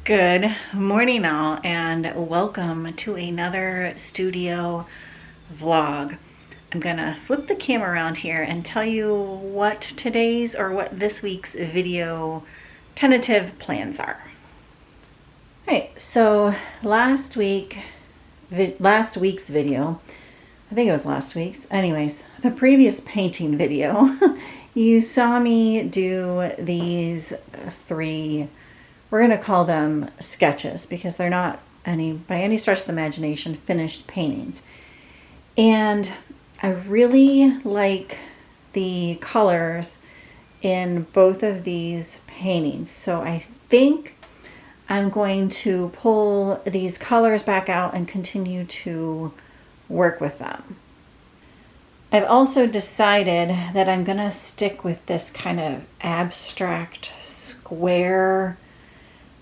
Good morning all, and welcome to another studio vlog. I'm gonna flip the camera around here and tell you what this week's video tentative plans are. All right, so last week's video, I think it was last week's, anyways, the previous painting video, you saw me do these three. We're going to call them sketches because they're not by any stretch of the imagination finished paintings. And I really like the colors in both of these paintings. So I think I'm going to pull these colors back out and continue to work with them. I've also decided that I'm going to stick with this kind of abstract square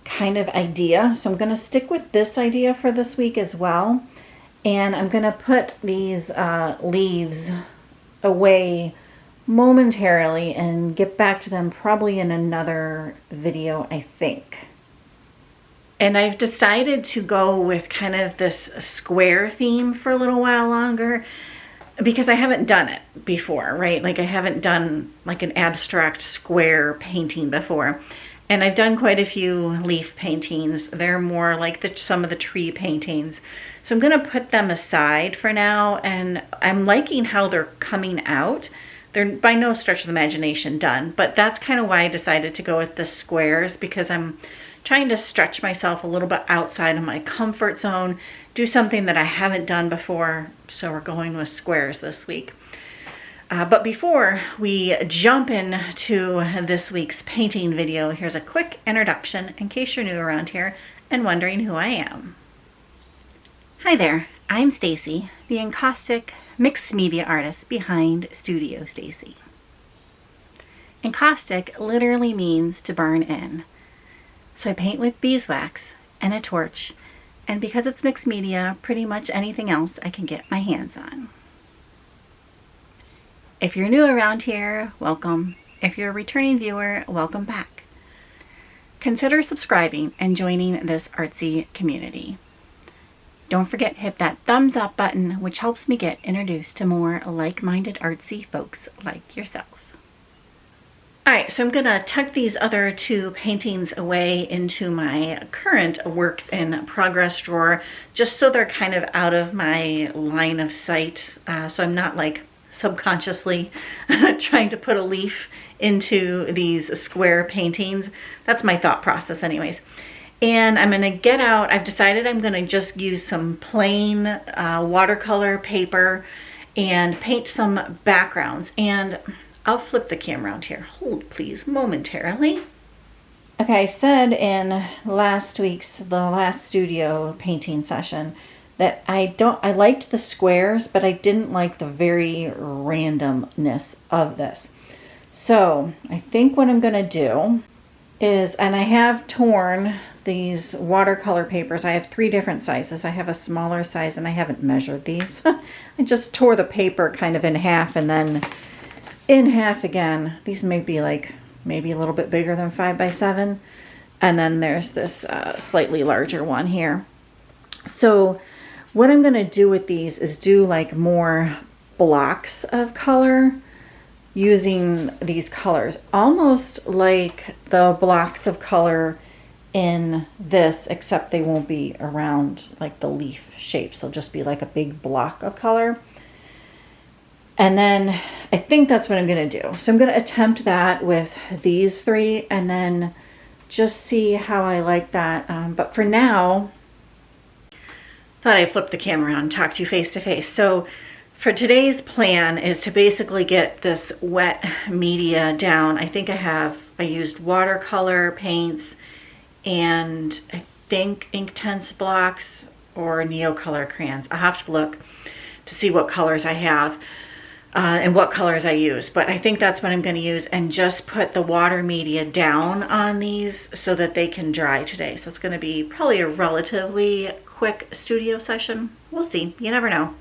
kind of idea. So I'm going to stick with this idea for this week as well. And I'm going to put these leaves away momentarily and get back to them probably in another video, I think. And I've decided to go with kind of this square theme for a little while longer because I haven't done it before, right? Like I haven't done like an abstract square painting before. And I've done quite a few leaf paintings. They're more like some of the tree paintings. So I'm going to put them aside for now. And I'm liking how they're coming out. They're by no stretch of the imagination done. But that's kind of why I decided to go with the squares, because I'm trying to stretch myself a little bit outside of my comfort zone. Do something that I haven't done before. So we're going with squares this week. But before we jump into this week's painting video, here's a quick introduction in case you're new around here and wondering who I am. Hi there, I'm Stacy, the encaustic mixed media artist behind Studio Stacy. Encaustic literally means to burn in. So I paint with beeswax and a torch, and because it's mixed media, pretty much anything else I can get my hands on. If you're new around here, welcome. If you're a returning viewer, welcome back. Consider subscribing and joining this artsy community. Don't forget to hit that thumbs up button, which helps me get introduced to more like-minded artsy folks like yourself. All right, so I'm gonna tuck these other two paintings away into my current works in progress drawer, just so they're kind of out of my line of sight, so I'm not like subconsciously trying to put a leaf into these square paintings. That's my thought process anyways. And I'm going to get out, I've decided I'm going to just use some plain watercolor paper and paint some backgrounds. And I'll flip the camera around here. Hold please momentarily. Okay, I said in the last studio painting session that I liked the squares, but I didn't like the very randomness of this. So I think what I'm gonna do is, and I have torn these watercolor papers. I have three different sizes. I have a smaller size and I haven't measured these. I just tore the paper kind of in half and then in half again. These may be like maybe a little bit bigger than 5 by 7. And then there's this slightly larger one here. So what I'm going to do with these is do like more blocks of color using these colors, almost like the blocks of color in this, except they won't be around like the leaf shapes. They'll just be like a big block of color. And then I think that's what I'm going to do. So I'm going to attempt that with these three and then just see how I like that. But for now, thought I'd flip the camera around and talk to you face to face. So for today's plan is to basically get this wet media down. I think I used watercolor paints and I think Inktense blocks or Neocolor crayons. I'll have to look to see what colors I have and what colors I use. But I think that's what I'm going to use and just put the water media down on these so that they can dry today. So it's going to be probably a relatively quick studio session. We'll see. You never know.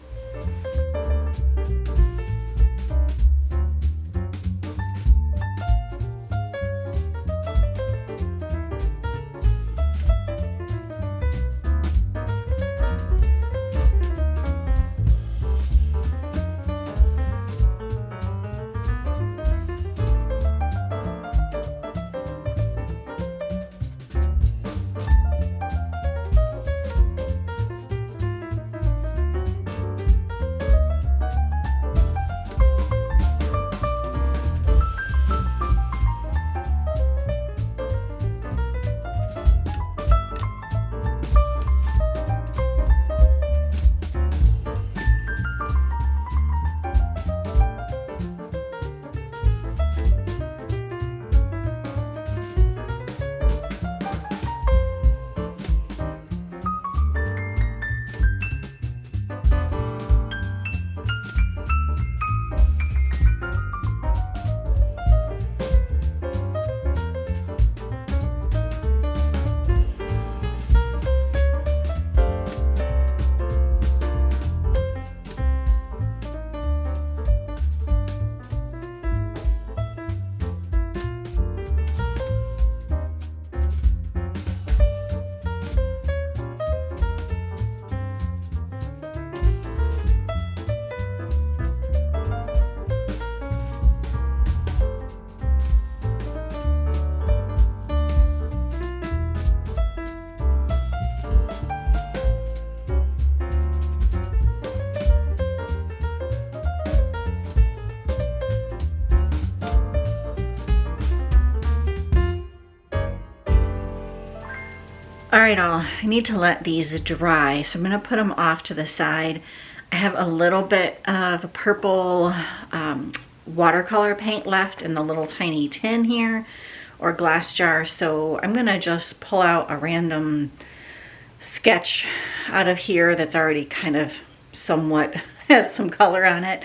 All right, I need to let these dry, so I'm gonna put them off to the side. I have a little bit of purple watercolor paint left in the little tiny tin here, or glass jar, so I'm gonna just pull out a random sketch out of here that's already kind of somewhat has some color on it,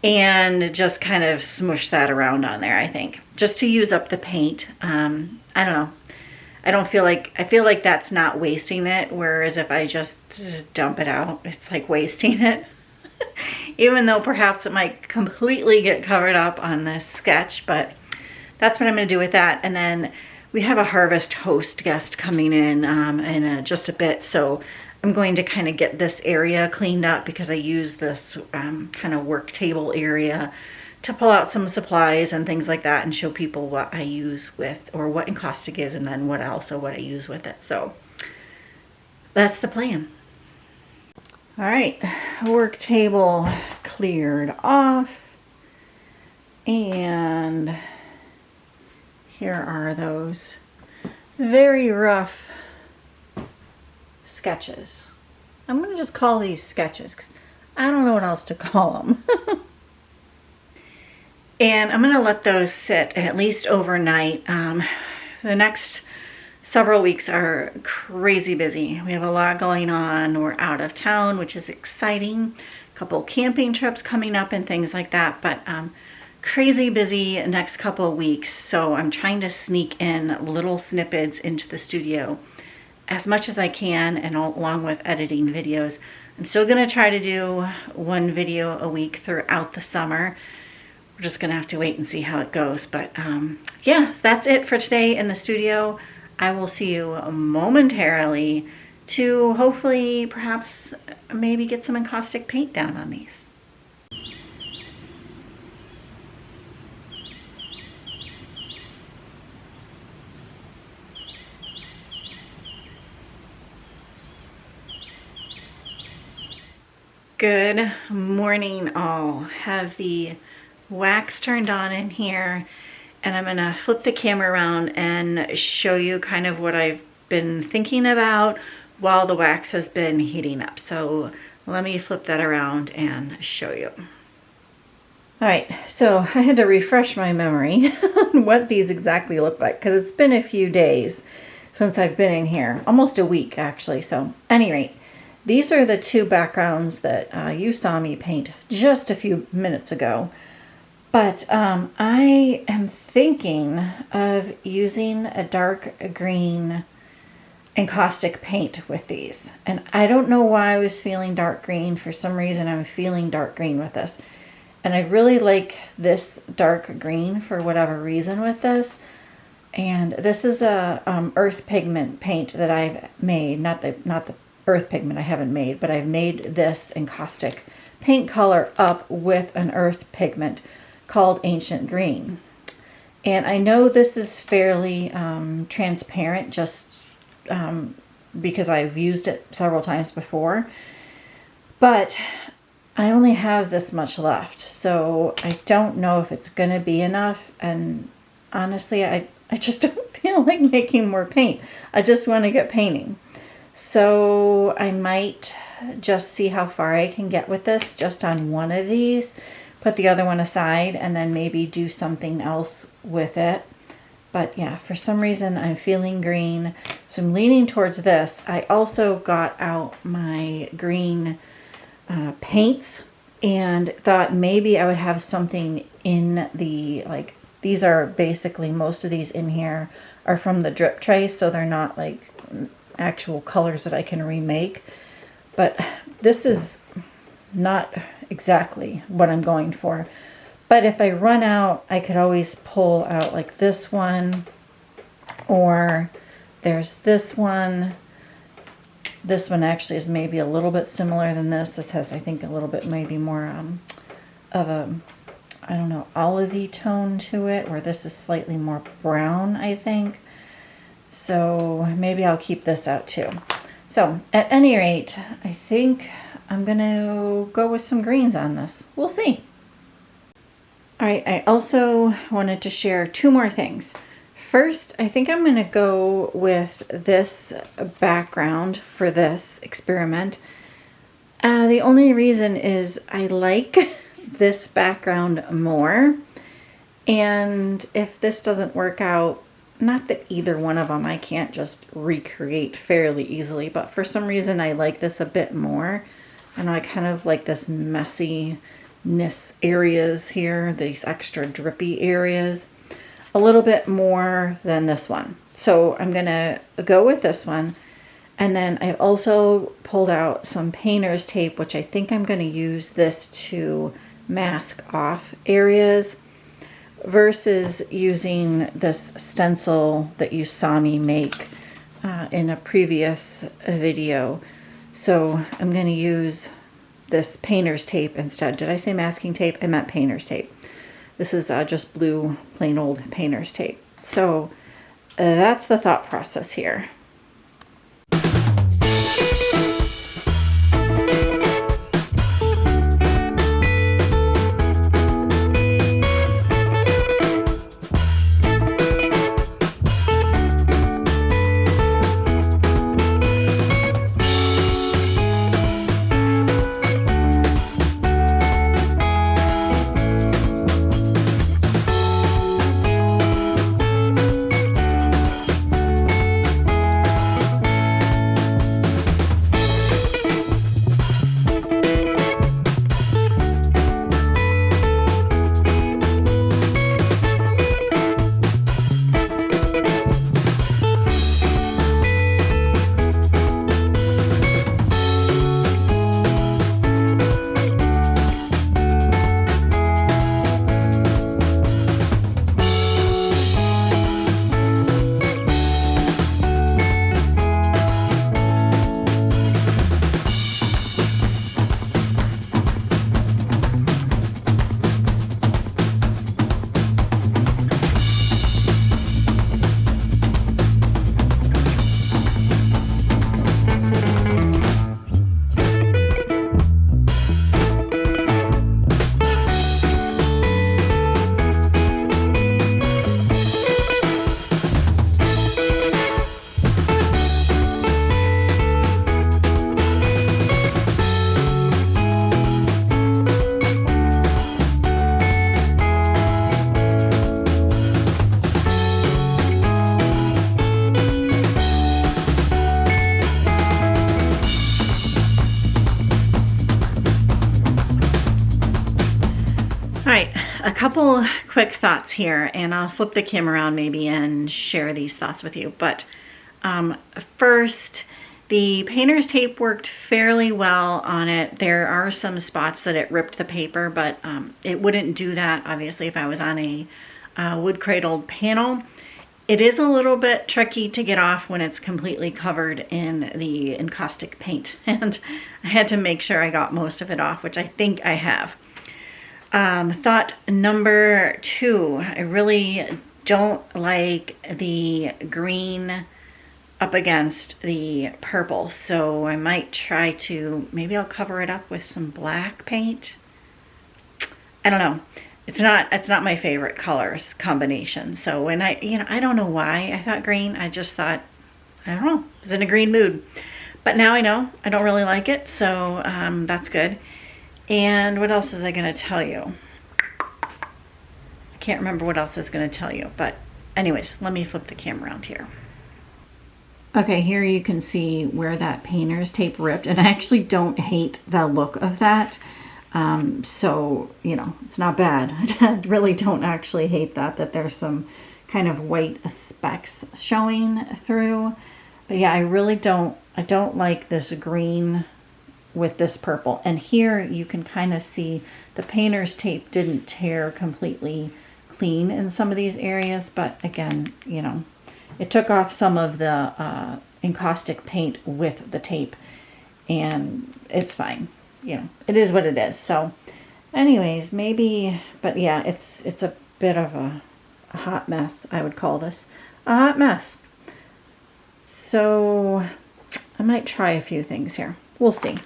and just kind of smush that around on there, I think, just to use up the paint. I don't know. I feel like that's not wasting it, whereas if I just dump it out, it's like wasting it. Even though perhaps it might completely get covered up on this sketch, but that's what I'm gonna do with that. And then we have a harvest host guest coming in just a bit, so I'm going to kind of get this area cleaned up because I use this kind of work table area to pull out some supplies and things like that and show people what I use with, or what encaustic is, and then what I use with it. So that's the plan. All right, work table cleared off, and here are those very rough sketches. I'm gonna just call these sketches because I don't know what else to call them. And I'm gonna let those sit at least overnight. The next several weeks are crazy busy. We have a lot going on. We're out of town, which is exciting. A couple camping trips coming up and things like that, but crazy busy next couple of weeks. So I'm trying to sneak in little snippets into the studio as much as I can, and along with editing videos. I'm still gonna try to do one video a week throughout the summer. We're just gonna have to wait and see how it goes. But yeah, that's it for today in the studio. I will see you momentarily to hopefully perhaps maybe get some encaustic paint down on these. Good morning all. Have the wax turned on in here, and I'm gonna flip the camera around and show you kind of what I've been thinking about while the wax has been heating up. So let me flip that around and show you. All right, so I had to refresh my memory on what these exactly look like, because it's been a few days since I've been in here, almost a week actually. So at any rate, these are the two backgrounds that you saw me paint just a few minutes ago. But I am thinking of using a dark green encaustic paint with these. And I don't know why I was feeling dark green. For some reason, I'm feeling dark green with this. And I really like this dark green for whatever reason with this. And this is a earth pigment paint that I've made. Not the earth pigment I haven't made, but I've made this encaustic paint color up with an earth pigment called Ancient Green. And I know this is fairly transparent, just because I've used it several times before, but I only have this much left, so I don't know if it's gonna be enough. And honestly, I just don't feel like making more paint. I just want to get painting. So I might just see how far I can get with this just on one of these, put the other one aside, and then maybe do something else with it. But yeah, for some reason I'm feeling green, so I'm leaning towards this. I also got out my green paints and thought maybe I would have something in the, like, these are basically, most of these in here are from the drip tray, so they're not like actual colors that I can remake. But this is not exactly what I'm going for. But if I run out, I could always pull out like this one, or there's this one. This one actually is maybe a little bit similar than this. This has, I think, a little bit maybe more of a, I don't know, olivey tone to it, where this is slightly more brown, I think. So maybe I'll keep this out too. So at any rate, I think I'm gonna go with some greens on this. We'll see. All right, I also wanted to share two more things. First, I think I'm going to go with this background for this experiment. The only reason is I like this background more. And if this doesn't work out, not that either one of them I can't just recreate fairly easily, but for some reason I like this a bit more. And I kind of like this messiness areas here, these extra drippy areas, a little bit more than this one. So I'm gonna go with this one. And then I also pulled out some painter's tape, which I think I'm gonna use this to mask off areas versus using this stencil that you saw me make in a previous video. So I'm going to use this painter's tape instead. Did I say masking tape? I meant painter's tape. This is just blue, plain old painter's tape. So that's the thought process here. A couple quick thoughts here, and I'll flip the camera around maybe and share these thoughts with you. But first, the painter's tape worked fairly well on it. There are some spots that it ripped the paper, but it wouldn't do that obviously if I was on a wood cradled panel. It is a little bit tricky to get off when it's completely covered in the encaustic paint, and I had to make sure I got most of it off, which I think I have. Thought number two, I really don't like the green up against the purple, so I might try to, maybe I'll cover it up with some black paint. I don't know. It's not my favorite colors combination. So when I don't know why I thought green. I just thought, I don't know, I was in a green mood. But now I know I don't really like it, so that's good. And what else was I going to tell you? I can't remember what else I was going to tell you, but anyways, let me flip the camera around here. Okay, here you can see where that painter's tape ripped, and I actually don't hate the look of that. So, you know, it's not bad. I really don't actually hate that there's some kind of white specks showing through. But yeah, I don't like this green with this purple. And here you can kind of see the painter's tape didn't tear completely clean in some of these areas, but again, you know, it took off some of the encaustic paint with the tape, and it's fine. You know, it is what it is. So anyways, maybe, but yeah, it's a bit of a hot mess. I would call this a hot mess. So I might try a few things here. We'll see.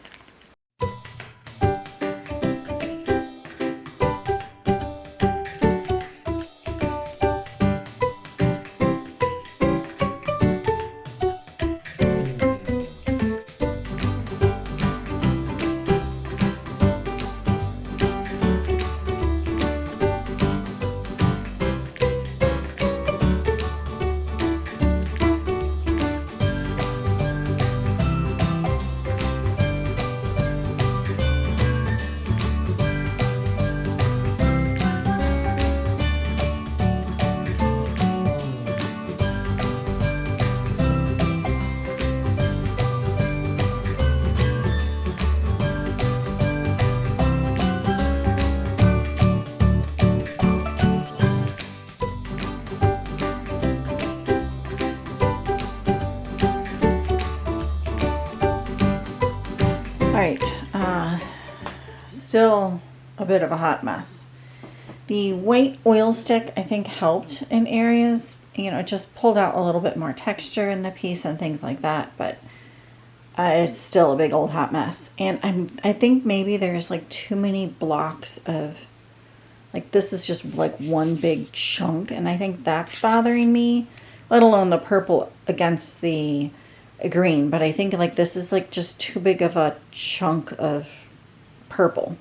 right, still a bit of a hot mess. The white oil stick, I think, helped in areas. You know, it just pulled out a little bit more texture in the piece and things like that, but it's still a big old hot mess. And I think maybe there's like too many blocks of, like, this is just like one big chunk, and I think that's bothering me, let alone the purple against the green. But I think like this is like just too big of a chunk of purple.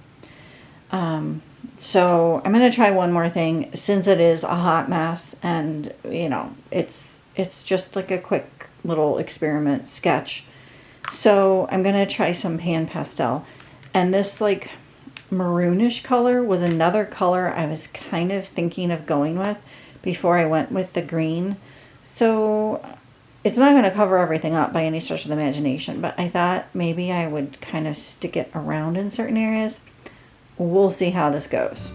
So I'm going to try one more thing, since it is a hot mess, and you know, it's just like a quick little experiment sketch. So I'm going to try some pan pastel, and this like maroonish color was another color I was kind of thinking of going with before I went with the green. So it's not going to cover everything up by any stretch of the imagination, but I thought maybe I would kind of stick it around in certain areas. We'll see how this goes.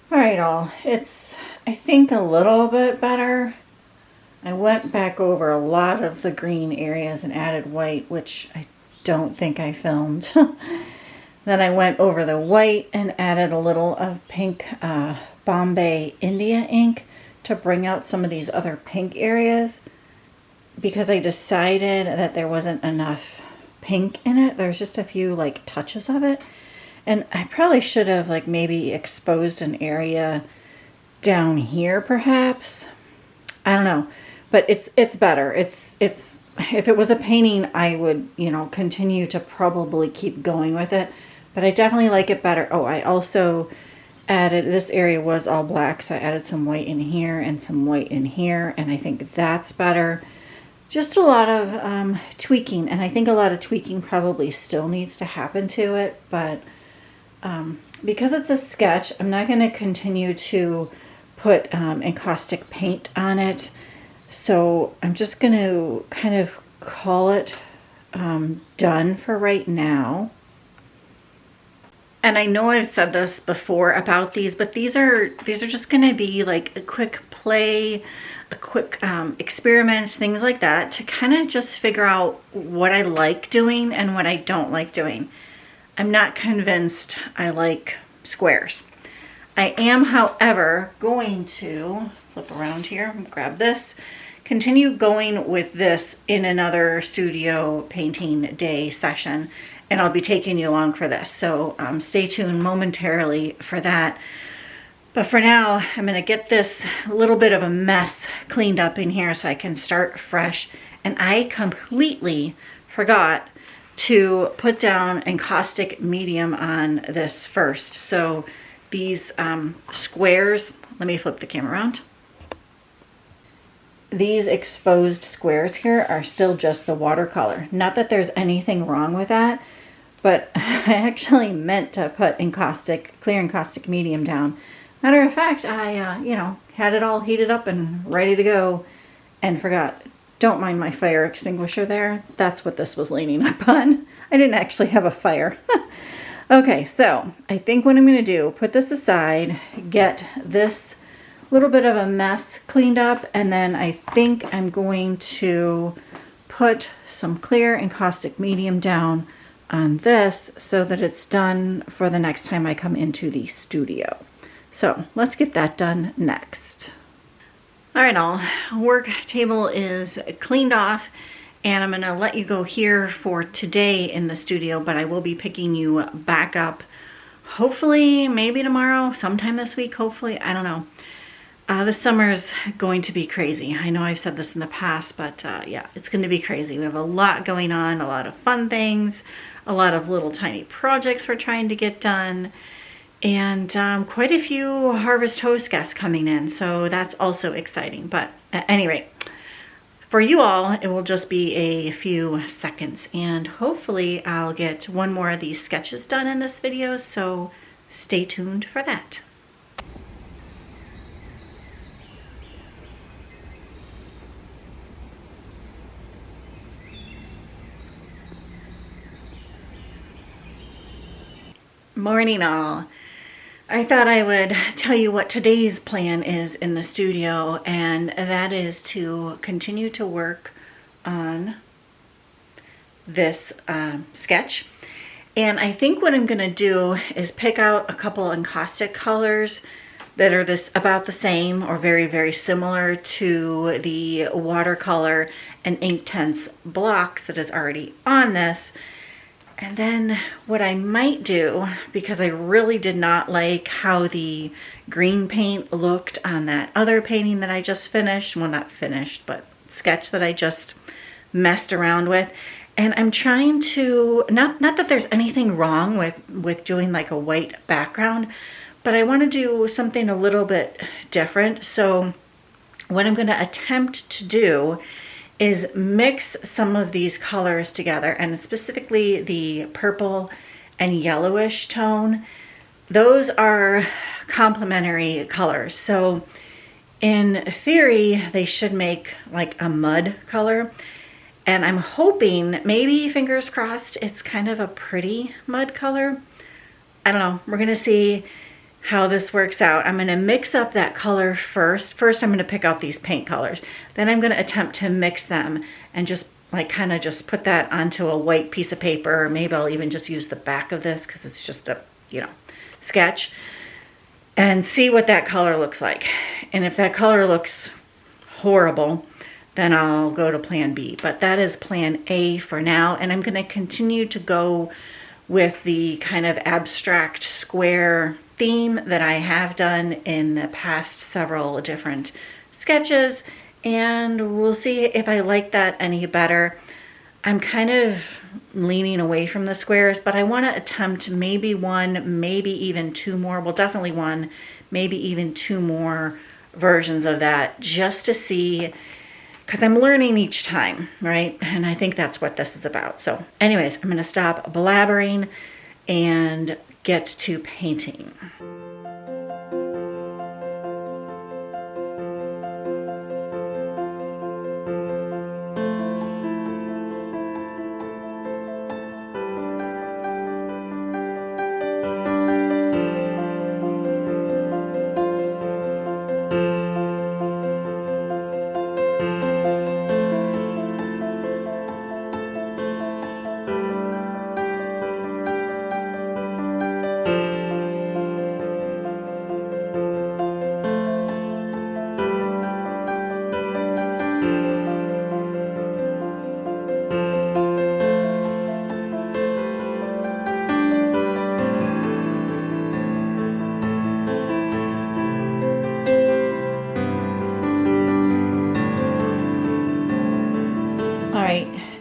Alright, all. It's, I think, a little bit better. I went back over a lot of the green areas and added white, which I don't think I filmed. Then I went over the white and added a little of pink Bombay India ink to bring out some of these other pink areas, because I decided that there wasn't enough pink in it. There's just a few like touches of it. And I probably should have like maybe exposed an area down here perhaps. I don't know, but it's better. It's if it was a painting, I would, you know, continue to probably keep going with it, but I definitely like it better. Oh, I also added, this area was all black, so I added some white in here and some white in here, and I think that's better. Just a lot of tweaking, and I think a lot of tweaking probably still needs to happen to it, but because it's a sketch, I'm not going to continue to put encaustic paint on it. So I'm just going to kind of call it done for right now. And I know I've said this before about these, but these are just going to be like a quick play, a quick experiments, things like that, to kind of just figure out what I like doing and what I don't like doing. I'm not convinced I like squares. I am, however, going to flip around here and grab this, continue going with this in another studio painting day session, and I'll be taking you along for this. So stay tuned momentarily for that. But for now, I'm going to get this little bit of a mess cleaned up in here so I can start fresh. And I completely forgot to put down encaustic medium on this first. So these squares, let me flip the camera around. These exposed squares here are still just the watercolor. Not that there's anything wrong with that, but I actually meant to put encaustic, clear encaustic medium down. Matter of fact, I, you know, had it all heated up and ready to go and forgot. Don't mind my fire extinguisher there. That's what this was leaning up on. I didn't actually have a fire. Okay, so I think what I'm going to do, put this aside, get this little bit of a mess cleaned up, and then I think I'm going to put some clear encaustic medium down on this so that it's done for the next time I come into the studio. So let's get that done next. All right, all, work table is cleaned off, and I'm gonna let you go here for today in the studio, but I will be picking you back up hopefully maybe tomorrow, sometime this week, hopefully, I don't know. This summer is going to be crazy. I know I've said this in the past, but yeah, it's going to be crazy. We have a lot going on, a lot of fun things, a lot of little tiny projects we're trying to get done. And quite a few Harvest Host guests coming in, so that's also exciting. But at any rate, for you all, it will just be a few seconds, and hopefully I'll get one more of these sketches done in this video, so stay tuned for that. Morning all. I thought I would tell you what today's plan is in the studio, and that is to continue to work on this sketch. And I think what I'm going to do is pick out a couple encaustic colors that are about the same or very, very similar to the watercolor and Inktense blocks that is already on this. And then what I might do, because I really did not like how the green paint looked on that other painting that I just finished, well, not finished, but sketch that I just messed around with. And I'm trying to, not that there's anything wrong with doing like a white background, but I want to do something a little bit different. So what I'm going to attempt to do is mix some of these colors together, and specifically the purple and yellowish tone. Those are complementary colors. So in theory, they should make like a mud color. And I'm hoping, maybe fingers crossed, it's kind of a pretty mud color. I don't know. We're gonna see how this works out. I'm going to mix up that color first. First, I'm going to pick out these paint colors. Then I'm going to attempt to mix them and just like kind of just put that onto a white piece of paper. Or maybe I'll even just use the back of this because it's just a, sketch, and see what that color looks like. And if that color looks horrible, then I'll go to plan B. But that is plan A for now. And I'm going to continue to go with the kind of abstract square theme that I have done in the past several different sketches, and we'll see if I like that any better. I'm kind of leaning away from the squares, but I want to attempt maybe one, maybe even two more, well, definitely one, maybe even two more versions of that, just to see, because I'm learning each time, right? And I think that's what this is about. So anyways, I'm going to stop blabbering and get to painting.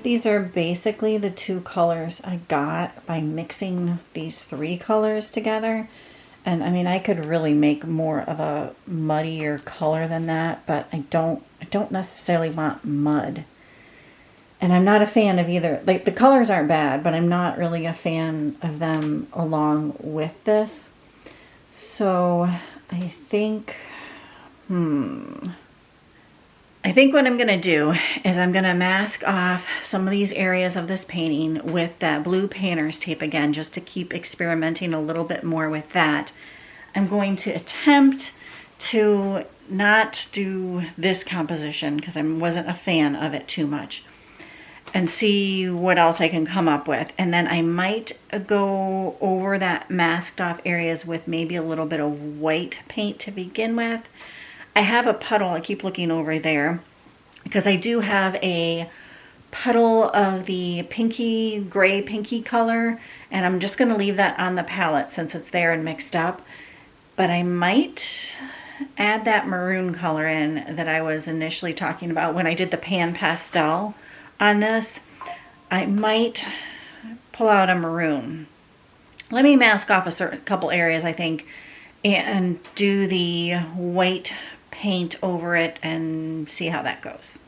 These are basically the two colors I got by mixing these three colors together. And I mean, I could really make more of a muddier color than that, but I don't necessarily want mud. And I'm not a fan of either. Like, the colors aren't bad, but I'm not really a fan of them along with this. So I think, I think what I'm going to do is I'm going to mask off some of these areas of this painting with that blue painter's tape again, just to keep experimenting a little bit more with that. I'm going to attempt to not do this composition because I wasn't a fan of it too much, and see what else I can come up with. And then I might go over that masked off areas with maybe a little bit of white paint to begin with. I have a puddle, I keep looking over there, because I do have a puddle of the pinky, gray pinky color, and I'm just gonna leave that on the palette since it's there and mixed up. But I might add that maroon color in that I was initially talking about when I did the pan pastel on this. I might pull out a maroon Let me mask off a couple areas, I think, and do the white paint over it and see how that goes.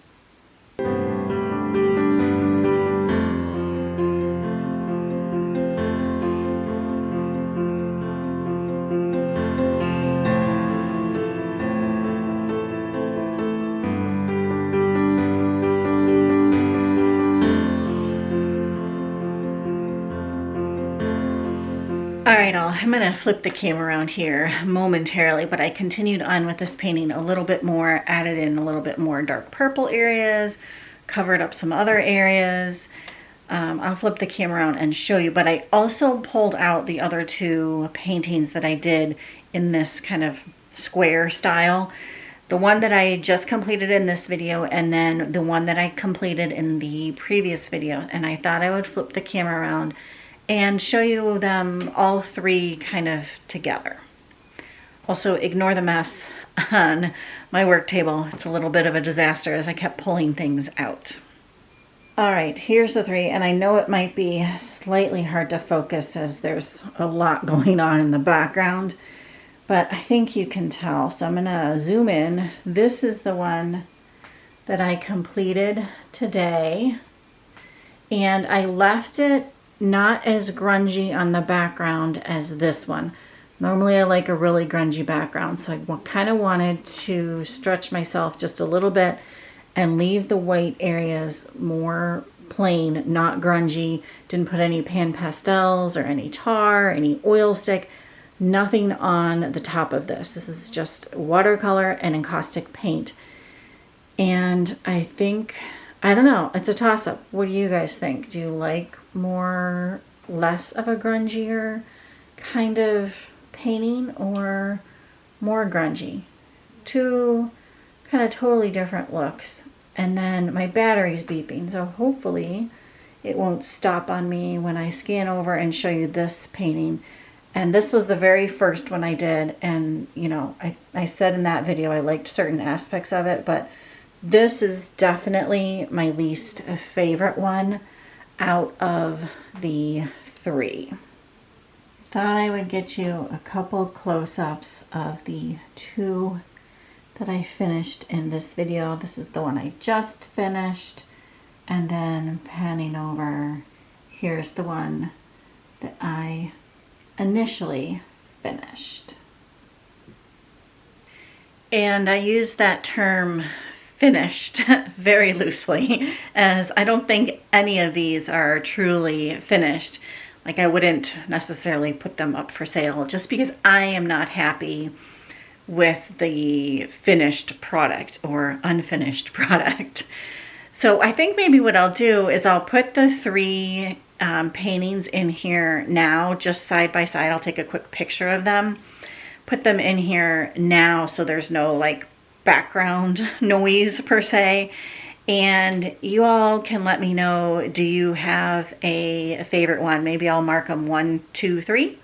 Alright, I'm going to flip the camera around here momentarily, but I continued on with this painting a little bit more, added in a little bit more dark purple areas, covered up some other areas. I'll flip the camera around and show you, but I also pulled out the other two paintings that I did in this kind of square style. The one that I just completed in this video, and then the one that I completed in the previous video. And I thought I would flip the camera around and show you them all three kind of together. Also, ignore the mess on my work table. It's a little bit of a disaster as I kept pulling things out. All right, here's the three, and I know it might be slightly hard to focus as there's a lot going on in the background, but I think you can tell. So I'm gonna zoom in. This is the one that I completed today, and I left it not as grungy on the background as this one. Normally I like a really grungy background, so I kind of wanted to stretch myself just a little bit and leave the white areas more plain, not grungy. Didn't put any pan pastels or any tar, any oil stick, nothing on the top of this. This is just watercolor and encaustic paint. And I think, I don't know, it's a toss-up. What do you guys think? Do you like less of a grungier kind of painting or more grungy? Two kind of totally different looks. And then my battery's beeping, so hopefully it won't stop on me when I scan over and show you this painting. And this was the very first one I did, and you know, I said in that video I liked certain aspects of it, but this is definitely my least favorite one out of the three. Thought I would get you a couple close-ups of the two that I finished in this video. This is the one I just finished, and then panning over, here's the one that I initially finished. And I use that term finished very loosely, as I don't think any of these are truly finished. Like, I wouldn't necessarily put them up for sale just because I am not happy with the finished product or unfinished product. So I think maybe what I'll do is I'll put the three paintings in here now, just side by side. I'll take a quick picture of them, put them in here now so there's no like background noise per se, and you all can let me know, do you have a favorite one? Maybe I'll mark them 1, 2, 3,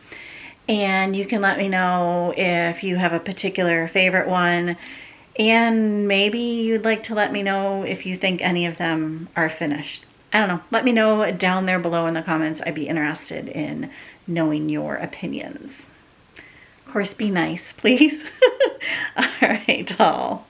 and you can let me know if you have a particular favorite one, and maybe you'd like to let me know if you think any of them are finished. I don't know, let me know down there below in the comments. I'd be interested in knowing your opinions. Of course, be nice, please. All right, all.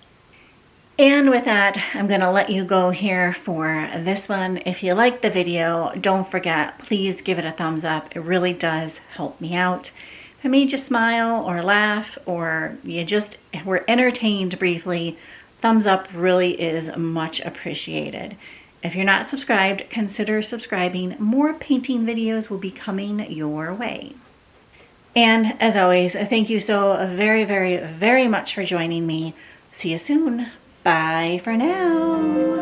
And with that, I'm gonna let you go here for this one. If you liked the video, don't forget, please give it a thumbs up. It really does help me out. If it made you smile or laugh, or you just were entertained briefly, thumbs up really is much appreciated. If you're not subscribed, consider subscribing. More painting videos will be coming your way. And as always, thank you so very, very, very much for joining me. See you soon. Bye for now.